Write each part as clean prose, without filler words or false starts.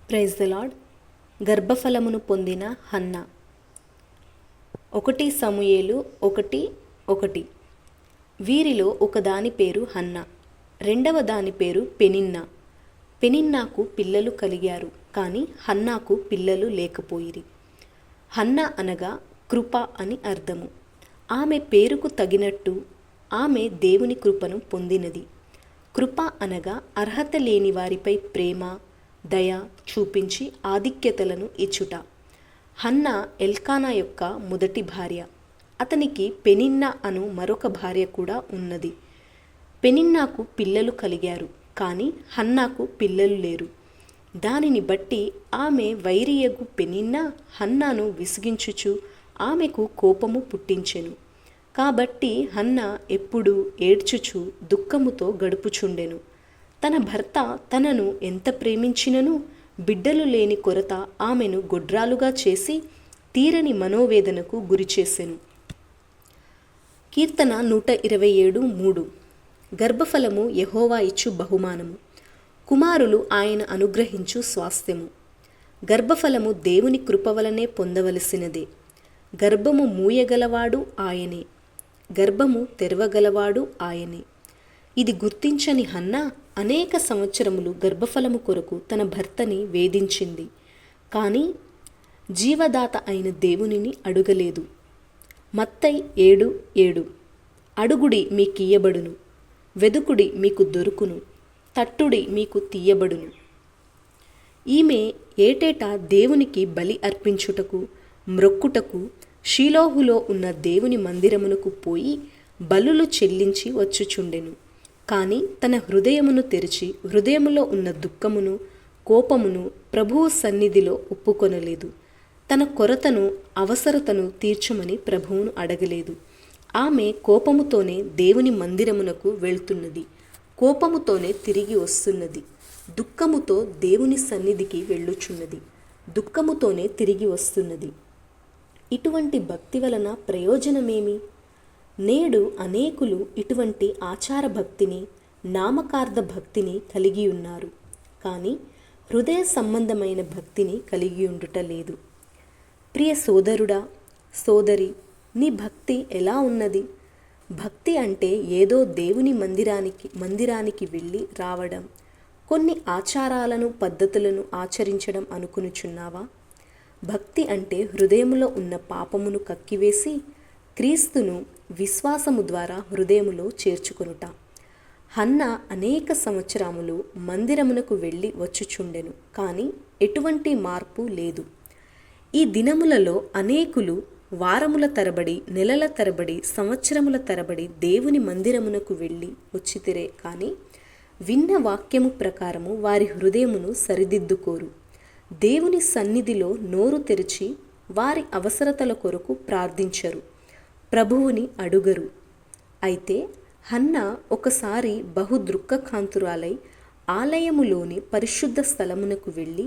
Praise the lord. గర్భఫలమును పొందిన హన్న. 1 సమూయేలు 1:1. వీరిలో ఒకదాని పేరు హన్న, రెండవ దాని పేరు పెనిన్నా. పెనిన్నాకు పిల్లలు కలిగారు, కానీ హన్నాకు పిల్లలు లేకపోయిరి. హన్న అనగా కృప అని అర్థము. ఆమె పేరుకు తగినట్టు ఆమె దేవుని కృపను పొందినది. కృప అనగా అర్హత లేని వారిపై ప్రేమ, దయ చూపించి ఆధిక్యతలను ఇచ్చుట. హన్న ఎల్కానా యొక్క మొదటి భార్య. అతనికి పెనిన్నా అను మరొక భార్య కూడా ఉన్నది. పెనిన్నాకు పిల్లలు కలిగారు, కానీ హన్నాకు పిల్లలు లేరు. దానిని బట్టి ఆమె వైరియగు పెనిన్నా హన్నాను విసిగించుచు ఆమెకు కోపము పుట్టించెను. కాబట్టి హన్న ఎప్పుడూ ఏడ్చుచు దుఃఖముతో గడుపుచుండెను. తన భర్త తనను ఎంత ప్రేమించినను బిడ్డలు లేని కొరత ఆమెను గొడ్రాలుగా చేసి తీరని మనోవేదనకు గురిచేసెను. కీర్తన 127:3. గర్భఫలము యెహోవా ఇచ్చు బహుమానము, కుమారులు ఆయన అనుగ్రహించు స్వాస్థ్యము. గర్భఫలము దేవుని కృప వలనే పొందవలసినదే. గర్భము మూయగలవాడు ఆయనే, గర్భము తెరవగలవాడు ఆయనే. ఇది గుర్తించని హన్న అనేక సంవత్సరములు గర్భఫలము కొరకు తన భర్తని వేధించింది, కానీ జీవదాత అయిన దేవునిని అడుగలేదు. మత్తయి 7:7. అడుగుడి మీకియ్యబడును, వెదుకుడి మీకు దొరుకును, తట్టుడి మీకు తీయబడును. ఈమె ఏటేటా దేవునికి బలి అర్పించుటకు, మ్రొక్కుటకు షీలోహులో ఉన్న దేవుని మందిరమునకు పోయి బలులు చెల్లించి వచ్చుచుండెను. కానీ తన హృదయమును తెరిచి హృదయములో ఉన్న దుఃఖమును, కోపమును ప్రభువు సన్నిధిలో ఒప్పుకొనలేదు. తన కొరతను, అవసరతను తీర్చమని ప్రభువును అడగలేదు. ఆమె కోపముతోనే దేవుని మందిరమునకు వెళ్తున్నది, కోపముతోనే తిరిగి వస్తున్నది. దుఃఖముతో దేవుని సన్నిధికి వెళ్ళుచున్నది, దుఃఖముతోనే తిరిగి వస్తున్నది. ఇటువంటి భక్తి వలన ప్రయోజనమేమి? నేడు అనేకులు ఇటువంటి ఆచార భక్తిని, నామకార్థ భక్తిని కలిగి ఉన్నారు, కానీ హృదయ సంబంధమైన భక్తిని కలిగి ఉండుట లేదు. ప్రియ సోదరుడా, సోదరి, నీ భక్తి ఎలా ఉన్నది? భక్తి అంటే ఏదో దేవుని మందిరానికి వెళ్ళి రావడం, కొన్ని ఆచారాలను, పద్ధతులను ఆచరించడం అనుకునుచున్నావా? భక్తి అంటే హృదయములో ఉన్న పాపమును కక్కివేసి క్రీస్తును విశ్వాసము ద్వారా హృదయములో చేర్చుకొనుట. హన్న అనేక సంవత్సరములు మందిరమునకు వెళ్ళి వచ్చుచుండెను, కానీ ఎటువంటి మార్పు లేదు. ఈ దినములలో అనేకులు వారముల తరబడి, నెలల తరబడి, సంవత్సరముల తరబడి దేవుని మందిరమునకు వెళ్ళి వచ్చితిరే, కానీ విన్న వాక్యము ప్రకారము వారి హృదయమును సరిదిద్దుకోరు. దేవుని సన్నిధిలో నోరు తెరిచి వారి అవసరతల కొరకు ప్రార్థించరు, ప్రభువుని అడుగరు. అయితే హన్న ఒకసారి బహుదృక్కకాంతురాలై ఆలయములోని పరిశుద్ధ స్థలమునకు వెళ్ళి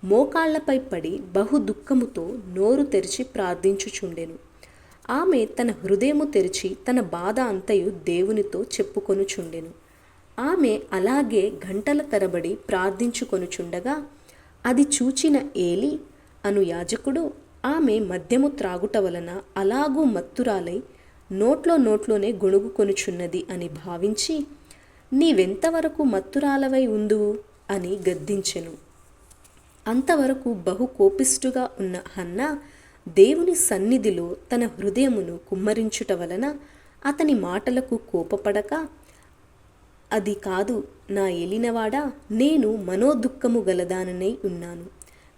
మోకాళ్లపై పడి బహు దుఃఖముతో నోరు తెరిచి ప్రార్థించుచుండెను. ఆమె తన హృదయము తెరిచి తన బాధ అంతయు దేవునితో చెప్పుకొనుచుండెను. ఆమె అలాగే గంటల తరబడి ప్రార్థించుకొనుచుండగా అది చూచిన ఏలి అను యాజకుడు ఆమె మద్యము త్రాగుట వలన అలాగూ మత్తురాలై నోట్లోనే గొణుగుకొనుచున్నది అని భావించి, నీవెంతవరకు మత్తురాలవై ఉందువు అని గద్దించెను. అంతవరకు బహు కోపిష్టుగా ఉన్న హన్న దేవుని సన్నిధిలో తన హృదయమును కుమ్మరించుట వలన అతని మాటలకు కోపపడక, అది కాదు నా ఏలినవాడా, నేను మనోదుఃఖము గలదాననై ఉన్నాను.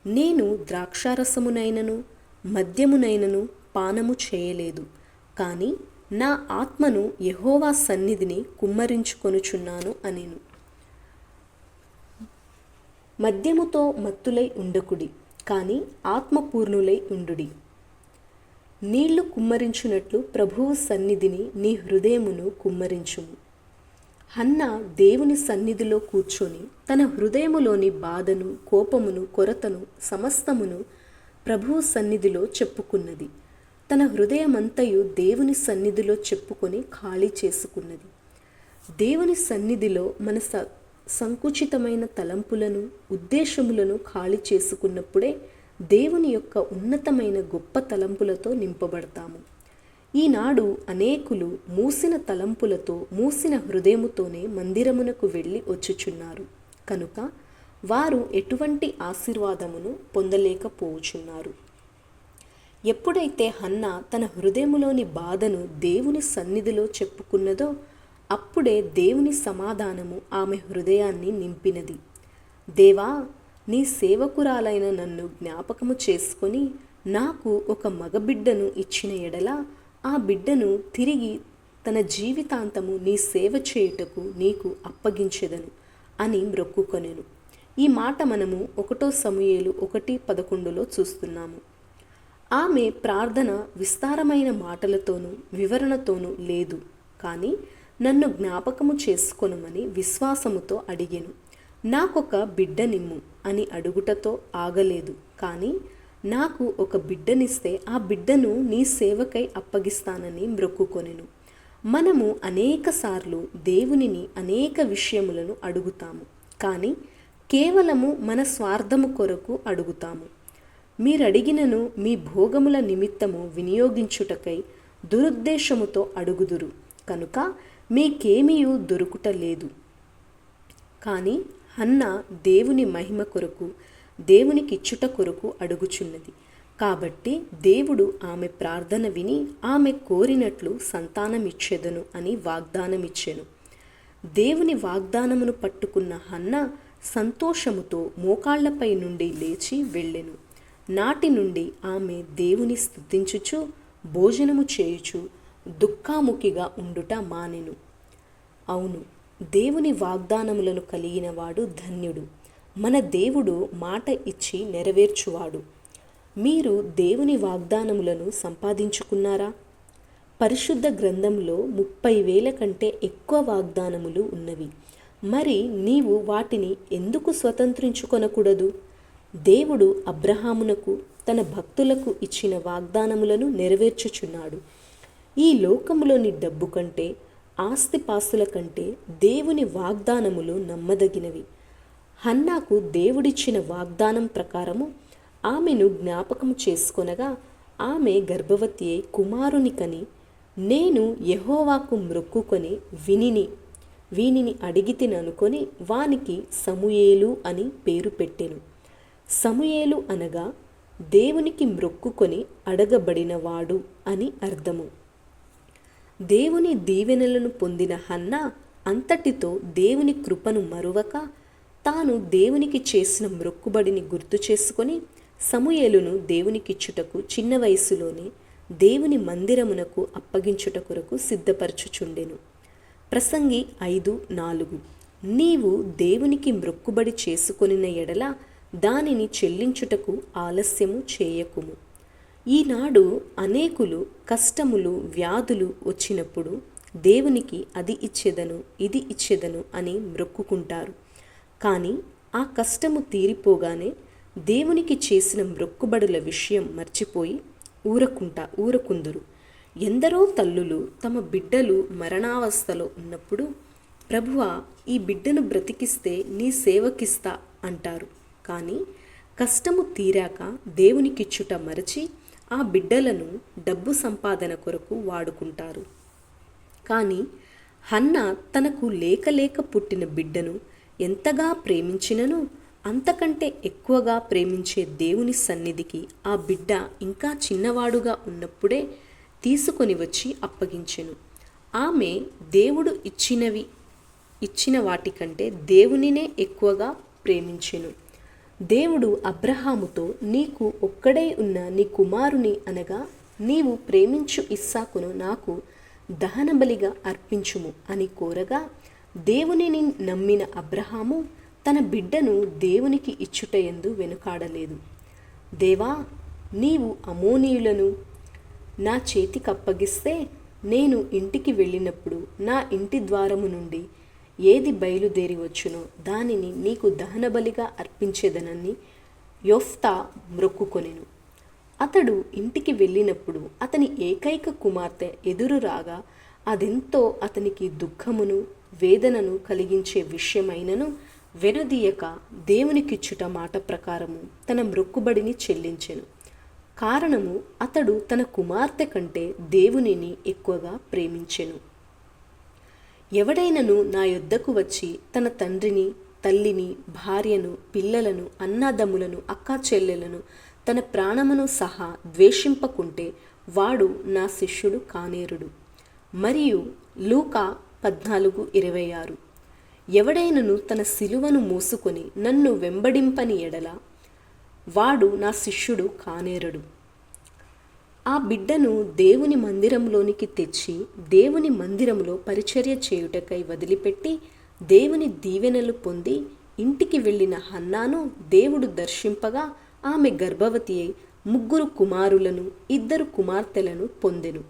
నేను ద్రాక్షారసమునైనను మద్యమునైనను పానము చేయలేదు, కానీ నా ఆత్మను యెహోవా సన్నిధిని కుమ్మరించుకొనుచున్నాను అనెను. మద్యముతో మత్తులై ఉండకుడి, కానీ ఆత్మపూర్ణులై ఉండుడి. నీళ్లు కుమ్మరించునట్లు ప్రభువు సన్నిధిని నీ హృదయమును కుమ్మరించుము. హన్న దేవుని సన్నిధిలో కూర్చొని తన హృదయములోని బాధను, కోపమును, కొరతను సమస్తమును ప్రభువు సన్నిధిలో చెప్పుకున్నది. తన హృదయమంతయు దేవుని సన్నిధిలో చెప్పుకొని ఖాళీ చేసుకున్నది. దేవుని సన్నిధిలో సంకుచితమైన తలంపులను, ఉద్దేశములను ఖాళీ చేసుకున్నప్పుడే దేవుని యొక్క ఉన్నతమైన గొప్ప తలంపులతో నింపబడతాము. ఈనాడు అనేకులు మూసిన తలంపులతో, మూసిన హృదయముతోనే మందిరమునకు వెళ్ళి వచ్చుచున్నారు కనుక వారు ఎటువంటి ఆశీర్వాదమును పొందలేకపోవచున్నారు. ఎప్పుడైతే హన్నా తన హృదయములోని బాధను దేవుని సన్నిధిలో చెప్పుకున్నదో అప్పుడే దేవుని సమాధానము ఆమె హృదయాన్ని నింపినది. దేవా, నీ సేవకురాలైన నన్ను జ్ఞాపకము చేసుకొని నాకు ఒక మగబిడ్డను ఇచ్చిన ఎడల ఆ బిడ్డను తిరిగి తన జీవితాంతము నీ సేవ చేయుటకు నీకు అప్పగించెదను అని మ్రొక్కుకొనెను. ఈ మాట మనము 1 సమూయేలు 1:11 చూస్తున్నాము. ఆమె ప్రార్థన విస్తారమైన మాటలతోనూ వివరణతోనూ లేదు, కానీ నన్ను జ్ఞాపకము చేసుకొనుమని విశ్వాసముతో అడిగెను. నాకొక బిడ్డనిమ్ము అని అడుగుటతో ఆగలేదు, కానీ నాకు ఒక బిడ్డనిస్తే ఆ బిడ్డను నీ సేవకై అప్పగిస్తానని మ్రొక్కుకొనెను. మనము అనేకసార్లు దేవునిని అనేక విషయములను అడుగుతాము, కానీ కేవలము మన స్వార్థము కొరకు అడుగుతాము. మీరడిగినను మీ భోగముల నిమిత్తము వినియోగించుటకై దురుద్దేశముతో అడుగుదురు కనుక మీకేమీయూ దొరుకుటలేదు. కానీ హన్నా దేవుని మహిమ కొరకు, దేవునికిచ్చుట కొరకు అడుగుచున్నది. కాబట్టి దేవుడు ఆమె ప్రార్థన విని ఆమె కోరినట్లు సంతానమిచ్చెదను అని వాగ్దానమిచ్చెను. దేవుని వాగ్దానమును పట్టుకున్న హన్నా సంతోషముతో మోకాళ్లపై నుండి లేచి వెళ్ళెను. నాటి నుండి ఆమె దేవుని స్తుతించుచు భోజనము చేయుచు దుఃఖాముఖిగా ఉండుట మానెను. అవును, దేవుని వాగ్దానములను కలిగినవాడు ధన్యుడు. మన దేవుడు మాట ఇచ్చి నెరవేర్చువాడు. మీరు దేవుని వాగ్దానములను సంపాదించుకున్నారా? పరిశుద్ధ గ్రంథంలో 30,000 కంటే ఎక్కువ వాగ్దానములు ఉన్నవి. మరి నీవు వాటిని ఎందుకు స్వతంత్రించుకొనకూడదు? దేవుడు అబ్రహామునకు తన భక్తులకు ఇచ్చిన వాగ్దానములను నెరవేర్చుచున్నాడు. ఈ లోకములోని డబ్బు కంటే, ఆస్తిపాస్తుల కంటే దేవుని వాగ్దానములు నమ్మదగినవి. హన్నాకు దేవుడిచ్చిన వాగ్దానం ప్రకారము ఆమెను జ్ఞాపకం చేసుకొనగా ఆమె గర్భవతి అయి కుమారుని కని, నేను యెహోవాకు మ్రొక్కుకొని వీనిని అడిగితిననుకొని వానికి సమూయేలు అని పేరు పెట్టెను. సమూయేలు అనగా దేవునికి మ్రొక్కుకొని అడగబడినవాడు అని అర్థము. దేవుని దీవెనలను పొందిన హన్నా అంతటితో దేవుని కృపను మరువక తాను దేవునికి చేసిన మ్రొక్కుబడిని గుర్తు చేసుకొని సమూయేలును దేవునికిచ్చుటకు చిన్న వయసులోనే దేవుని మందిరమునకు అప్పగించుట కొరకు సిద్ధపరచుచుండెను. ప్రసంగి 5:4 నీవు దేవునికి మ్రొక్కుబడి చేసుకొనిన ఎడల దానిని చెల్లించుటకు ఆలస్యము చేయకుము. ఈనాడు అనేకులు కష్టములు, వ్యాధులు వచ్చినప్పుడు దేవునికి అది ఇచ్చేదను, ఇది ఇచ్చేదను అని మ్రొక్కుకుంటారు. కానీ ఆ కష్టము తీరిపోగానే దేవునికి చేసిన మ్రొక్కుబడుల విషయం మర్చిపోయి ఊరకుందురు. ఎందరో తల్లులు తమ బిడ్డలు మరణావస్థలో ఉన్నప్పుడు, ప్రభువా, ఈ బిడ్డను బ్రతికిస్తే నీ సేవకిస్తా అంటారు. కానీ కష్టము తీరాక దేవునికిచ్చుట మరచి ఆ బిడ్డలను డబ్బు సంపాదన కొరకు వాడుకుంటారు. కానీ హన్నా తనకు లేక పుట్టిన బిడ్డను ఎంతగా ప్రేమించినను అంతకంటే ఎక్కువగా ప్రేమించే దేవుని సన్నిధికి ఆ బిడ్డ ఇంకా చిన్నవాడుగా ఉన్నప్పుడే తీసుకొని వచ్చి అప్పగించెను. ఆమె దేవుడు ఇచ్చిన వాటికంటే దేవునినే ఎక్కువగా ప్రేమించెను. దేవుడు అబ్రహాముతో, నీకు ఒక్కడై ఉన్న నీ కుమారుని అనగా నీవు ప్రేమించు ఇస్సాకును నాకు దహనబలిగా అర్పించుము అని కోరగా, దేవునిని నమ్మిన అబ్రహాము తన బిడ్డను దేవునికి ఇచ్చుటయందు వెనుకాడలేదు. దేవా, నీవు అమోనీయులను నా చేతికి అప్పగిస్తే నేను ఇంటికి వెళ్ళినప్పుడు నా ఇంటి ద్వారము నుండి ఏది బయలుదేరి వచ్చునో దానిని నీకు దహనబలిగా అర్పించేదనని యొఫ్తా మ్రొక్కుకొనెను. అతడు ఇంటికి వెళ్ళినప్పుడు అతని ఏకైక కుమార్తె ఎదురు రాగా అదెంతో అతనికి దుఃఖమును వేదనను కలిగించే విషయమైనను వెనుదీయక దేవునికిచ్చుట మాట ప్రకారము తన మ్రొక్కుబడిని చెల్లించెను. కారణము అతడు తన కుమార్తె కంటే దేవునిని ఎక్కువగా ప్రేమించెను. ఎవడైనను నా యొద్దకు వచ్చి తన తండ్రిని, తల్లిని, భార్యను, పిల్లలను, అన్నాదమ్ములను, అక్కా చెల్లెలను, తన ప్రాణమును సహా ద్వేషింపకుంటే వాడు నా శిష్యుడు కానేరుడు. మరియు లూకా 14:26. ఎవడైనను తన సిలువను మోసుకొని నన్ను వెంబడింపని ఎడల వాడు నా శిష్యుడు కానేరడు. ఆ బిడ్డను దేవుని మందిరంలోనికి తెచ్చి దేవుని మందిరంలో పరిచర్య చేయుటకై వదిలిపెట్టి దేవుని దీవెనలు పొంది ఇంటికి వెళ్ళిన హన్నాను దేవుడు దర్శింపగా ఆమె గర్భవతి అయి 3 కుమారులను 2 కుమార్తెలను పొందెను.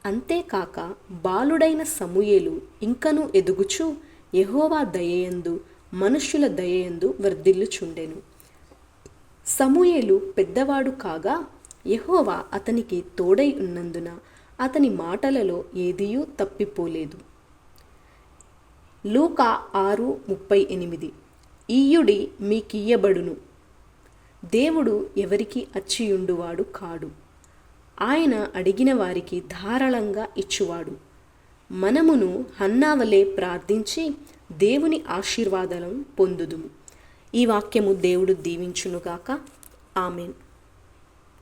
అంతేకాక బాలుడైన సమూయేలు ఇంకనూ ఎదుగుచూ యెహోవా దయయందు మనుష్యుల దయయందు వర్ధిల్లుచుండెను. సమూయేలు పెద్దవాడు కాగా యెహోవా అతనికి తోడై ఉన్నందున అతని మాటలలో ఏదియూ తప్పిపోలేదు. లూకా 6:38. ఈయుడి మీకియ్యబడును. దేవుడు ఎవరికి అచ్చియుండువాడు కాడు. ఆయన అడిగిన వారికి ధారాళంగా ఇచ్చువాడు. మనమును హన్నావలే ప్రార్థించి దేవుని ఆశీర్వాదాలను పొందుదుము. ఈ వాక్యము దేవుడు దీవించునుగాక. ఆమెన్.